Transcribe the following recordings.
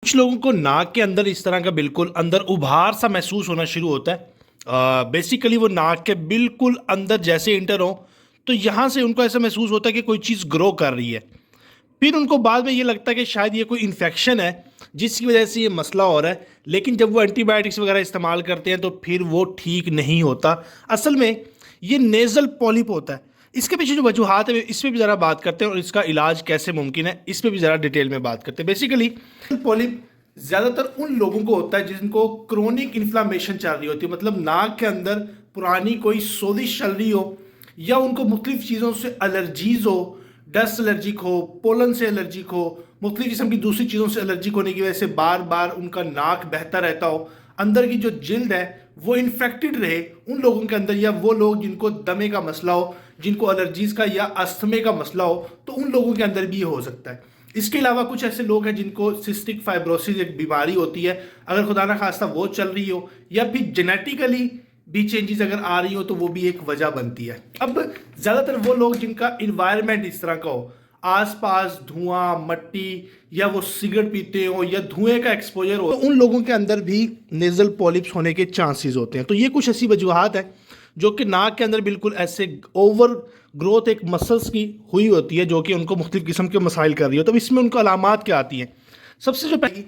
کچھ لوگوں کو ناک کے اندر اس طرح کا بالکل اندر ابھار سا محسوس ہونا شروع ہوتا ہے. بیسیکلی وہ ناک کے بالکل اندر جیسے انٹر ہوں تو یہاں سے ان کو ایسا محسوس ہوتا ہے کہ کوئی چیز گرو کر رہی ہے. پھر ان کو بعد میں یہ لگتا ہے کہ شاید یہ کوئی انفیکشن ہے جس کی وجہ سے یہ مسئلہ ہو رہا ہے، لیکن جب وہ اینٹی بائیوٹکس وغیرہ استعمال کرتے ہیں تو پھر وہ ٹھیک نہیں ہوتا. اصل میں یہ نیزل پولیپ ہوتا ہے. اس کے پیچھے جو وجوہات ہیں اس پہ بھی ذرا بات کرتے ہیں اور اس کا علاج کیسے ممکن ہے اس پہ بھی ذرا ڈیٹیل میں بات کرتے ہیں. بیسیکلی پولیپ زیادہ تر ان لوگوں کو ہوتا ہے جن کو کرونک انفلاممیشن چل رہی ہوتی ہے، مطلب ناک کے اندر پرانی کوئی سوزش چل رہی ہو، یا ان کو مختلف چیزوں سے الرجیز ہو، ڈسٹ الرجک ہو، پولن سے الرجک ہو، مختلف قسم کی دوسری چیزوں سے الرجک ہونے کی وجہ سے بار بار ان کا ناک بہتا رہتا ہو، اندر کی جو جلد ہے وہ انفیکٹڈ رہے ان لوگوں کے اندر، یا وہ لوگ جن کو دمے کا مسئلہ ہو، جن کو الرجیز کا یا استھمے کا مسئلہ ہو، تو ان لوگوں کے اندر بھی یہ ہو سکتا ہے. اس کے علاوہ کچھ ایسے لوگ ہیں جن کو سسٹک فائبروسس ایک بیماری ہوتی ہے، اگر خدا نہ خواستہ وہ چل رہی ہو، یا پھر جینیٹیکلی بھی چینجز اگر آ رہی ہو تو وہ بھی ایک وجہ بنتی ہے. اب زیادہ تر وہ لوگ جن کا انوائرمنٹ اس طرح کا ہو، آس پاس دھواں، مٹی، یا وہ سگریٹ پیتے ہو یا دھوئیں کا ایکسپوجر ہو، تو ان لوگوں کے اندر بھی نیزل پولیپس ہونے کے چانسز ہوتے ہیں. تو یہ کچھ ایسی وجوہات ہیں جو کہ ناک کے اندر بالکل ایسے اوور گروتھ ایک مسلس کی ہوئی ہوتی ہے جو کہ ان کو مختلف قسم کے مسائل کر رہی ہے. تو اس میں ان کو علامات کیا آتی ہیں؟ سب سے جو پہلی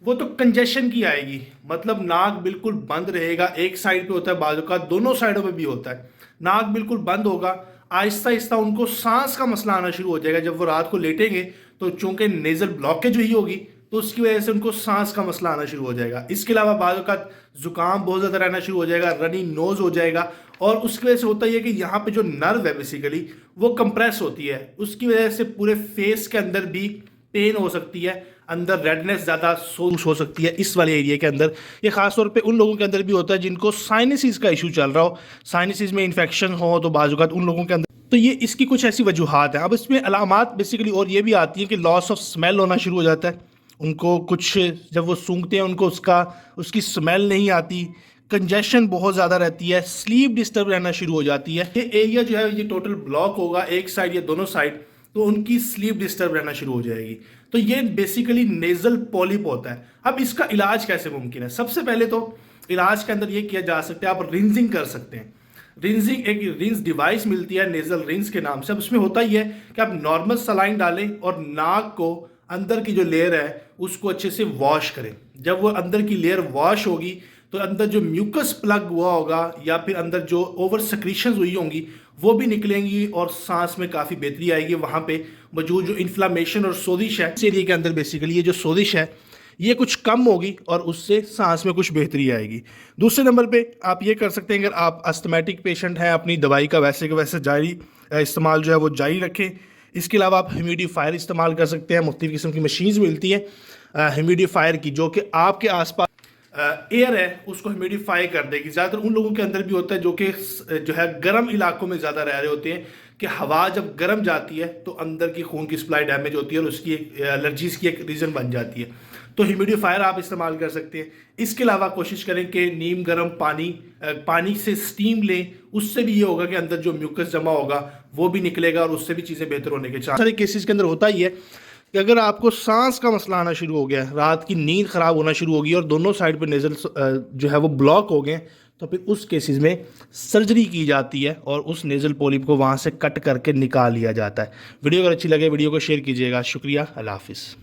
وہ تو کنجیشن کی آئے گی، مطلب ناک بالکل بند رہے گا. ایک سائڈ پہ ہوتا ہے، بعض اوقات دونوں سائڈوں پہ بھی ہوتا ہے. ناک بالکل بند ہوگا، آہستہ آہستہ ان کو سانس کا مسئلہ آنا شروع ہو جائے گا. جب وہ رات کو لیٹیں گے تو چونکہ نیزل بلاکیج ہوئی ہوگی تو اس کی وجہ سے ان کو سانس کا مسئلہ آنا شروع ہو جائے گا. اس کے علاوہ بعض اوقات زکام بہت زیادہ رہنا شروع ہو جائے گا، رنی نوز ہو جائے گا، اور اس کی وجہ سے ہوتا یہ کہ یہاں پہ جو نرو ہے بیسیکلی وہ کمپریس ہوتی ہے. اس کی وجہ سے پورے فیس کے اندر بھی پین ہو سکتی ہے، اندر ریڈنس زیادہ سوز ہو سکتی ہے اس والے ایریا کے اندر. یہ خاص طور پہ ان لوگوں کے اندر بھی ہوتا ہے جن کو سائنسز کا ایشو چل رہا ہو، سائنسز میں انفیکشن ہو تو بعض اوقات ان لوگوں کے اندر. تو یہ اس کی کچھ ایسی وجوہات ہیں. اب اس میں علامات بیسیکلی اور یہ بھی آتی ہیں کہ لاس آف اسمیل ہونا شروع ہو جاتا ہے. ان کو کچھ جب وہ سونگھتے ہیں ان کو اس کی اسمیل نہیں آتی، کنجیشن بہت زیادہ رہتی ہے، سلیپ ڈسٹرب رہنا شروع ہو جاتی ہے. یہ ایریا جو ہے یہ ٹوٹل بلاک ہوگا ایک سائڈ یا دونوں سائڈ، تو ان کی سلیپ ڈسٹرب رہنا شروع ہو جائے گی. تو یہ بیسیکلی نیزل پولیپ ہوتا ہے. اب اس کا علاج کیسے ممکن ہے؟ سب سے پہلے تو علاج کے اندر یہ کیا جا سکتا ہے، آپ رنزنگ کر سکتے ہیں. رنزنگ ایک رنز ڈیوائس ملتی ہے نیزل رنز کے نام سے. اب اس میں ہوتا ہی ہے کہ آپ نارمل سلائن ڈالیں اور ناک کو اندر کی جو لیئر ہے اس کو اچھے سے واش کریں. جب وہ اندر کی لیئر واش ہوگی تو اندر جو میوکس پلگ ہوا ہوگا یا پھر اندر جو اوور سیکریشنز ہوئی ہوں گی وہ بھی نکلیں گی اور سانس میں کافی بہتری آئے گی. وہاں پہ موجود جو انفلاممیشن اور سوزش ہے اس ایریا کے اندر بیسیکلی یہ جو سوزش ہے یہ کچھ کم ہوگی اور اس سے سانس میں کچھ بہتری آئے گی. دوسرے نمبر پہ آپ یہ کر سکتے ہیں، اگر آپ استھمیٹک پیشنٹ ہیں اپنی دوائی کا ویسے کہ ویسے جاری استعمال جو ہے وہ جاری رکھیں. اس کے علاوہ آپ ہیومیڈیفائر استعمال کر سکتے ہیں. مختلف قسم کی مشینز ملتی ہیں ہیومیڈیفائر کی جو کہ آپ کے آس پاس ایئر ہے اس کو ہیومیڈیفائی کر دے گی. زیادہ تر ان لوگوں کے اندر بھی ہوتا ہے جو کہ جو ہے گرم علاقوں میں زیادہ رہ رہے ہوتے ہیں کہ ہوا جب گرم جاتی ہے تو اندر کی خون کی سپلائی ڈیمیج ہوتی ہے اور اس کی ایک الرجیز کی ایک ریزن بن جاتی ہے. تو ہیومیڈیفائر آپ استعمال کر سکتے ہیں. اس کے علاوہ کوشش کریں کہ نیم گرم پانی سے سٹیم لیں. اس سے بھی یہ ہوگا کہ اندر جو میوکس جمع ہوگا وہ بھی نکلے گا اور اس سے بھی چیزیں بہتر ہونے کے چانس. سارے کیسز کے اندر ہوتا ہی ہے کہ اگر آپ کو سانس کا مسئلہ آنا شروع ہو گیا، رات کی نیند خراب ہونا شروع ہوگی اور دونوں سائڈ پہ نیزل جو ہے وہ بلاک ہو گئے، تو پھر اس کیسز میں سرجری کی جاتی ہے اور اس نیزل پولیپ کو وہاں سے کٹ کر کے نکال لیا جاتا ہے. ویڈیو اگر اچھی لگے ویڈیو کو شیئر کیجیے گا. شکریہ. اللہ حافظ.